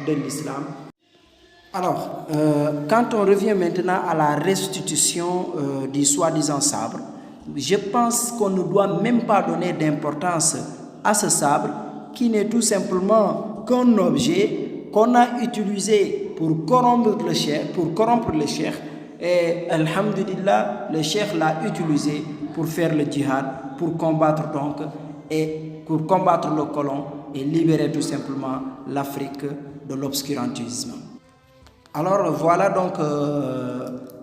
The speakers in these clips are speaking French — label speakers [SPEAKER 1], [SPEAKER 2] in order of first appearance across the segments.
[SPEAKER 1] de l'islam. Alors, quand on revient maintenant à la restitution du soi-disant sabre, je pense qu'on ne doit même pas donner d'importance à ce sabre qui n'est tout simplement qu'un objet qu'on a utilisé pour corrompre le cheikh. Et alhamdulillah, le cheikh l'a utilisé pour faire le djihad, pour combattre le colon et libérer tout simplement l'Afrique de l'obscurantisme. Alors voilà donc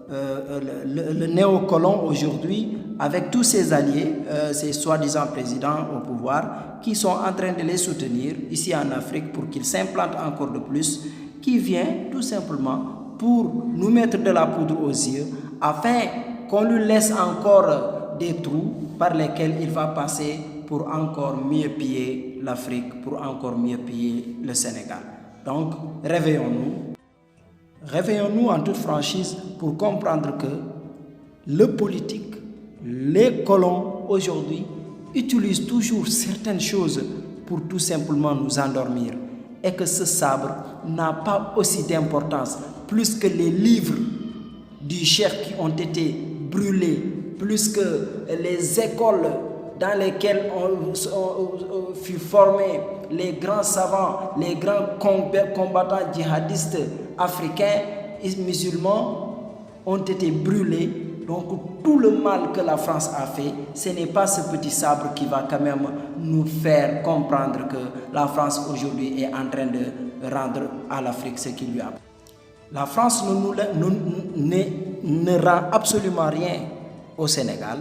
[SPEAKER 1] le néocolon aujourd'hui avec tous ses alliés, ses soi-disant présidents au pouvoir qui sont en train de les soutenir ici en Afrique pour qu'ils s'implantent encore de plus, qui vient tout simplement pour nous mettre de la poudre aux yeux afin qu'on lui laisse encore des trous par lesquels il va passer pour encore mieux piller l'Afrique, pour encore mieux piller le Sénégal. Donc réveillons-nous. Réveillons-nous en toute franchise pour comprendre que le politique, les colons aujourd'hui utilisent toujours certaines choses pour tout simplement nous endormir et que ce sabre n'a pas aussi d'importance plus que les livres du cheikh qui ont été brûlés, plus que les écoles dans lesquelles furent formés les grands savants, les grands combattants djihadistes africains et musulmans ont été brûlés. Donc tout le mal que la France a fait, ce n'est pas ce petit sabre qui va quand même nous faire comprendre que la France aujourd'hui est en train de rendre à l'Afrique ce qu'il lui a. La France ne rend absolument rien au Sénégal,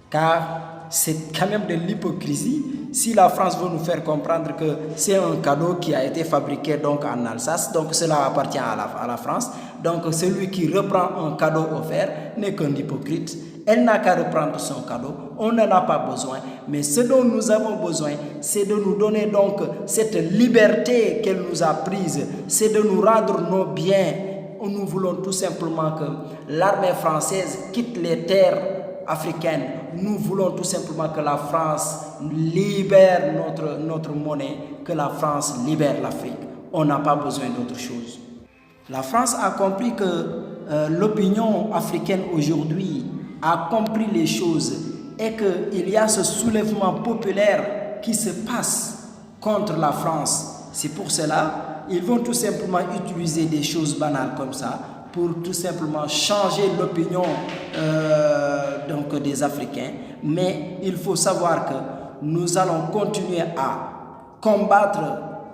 [SPEAKER 1] car c'est quand même de l'hypocrisie si la France veut nous faire comprendre que c'est un cadeau qui a été fabriqué donc en Alsace, donc cela appartient à la France. Donc celui qui reprend un cadeau offert n'est qu'un hypocrite. Elle n'a qu'à reprendre son cadeau, on n'en a pas besoin. Mais ce dont nous avons besoin, c'est de nous donner donc cette liberté qu'elle nous a prise, c'est de nous rendre nos biens. Nous voulons tout simplement que l'armée française quitte les terres africaines. Nous voulons tout simplement que la France libère notre monnaie, que la France libère l'Afrique. On n'a pas besoin d'autre chose. La France a compris que l'opinion africaine aujourd'hui a compris les choses et qu'il y a ce soulèvement populaire qui se passe contre la France. C'est pour cela ils vont tout simplement utiliser des choses banales comme ça pour tout simplement changer l'opinion des Africains. Mais il faut savoir que nous allons continuer à combattre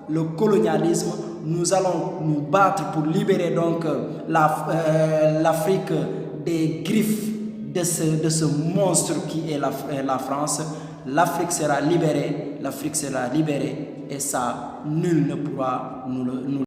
[SPEAKER 1] le colonialisme, nous allons nous battre pour libérer donc l'Afrique des griffes de ce monstre qui est la France. L'Afrique sera libérée et ça, nul ne pourra nous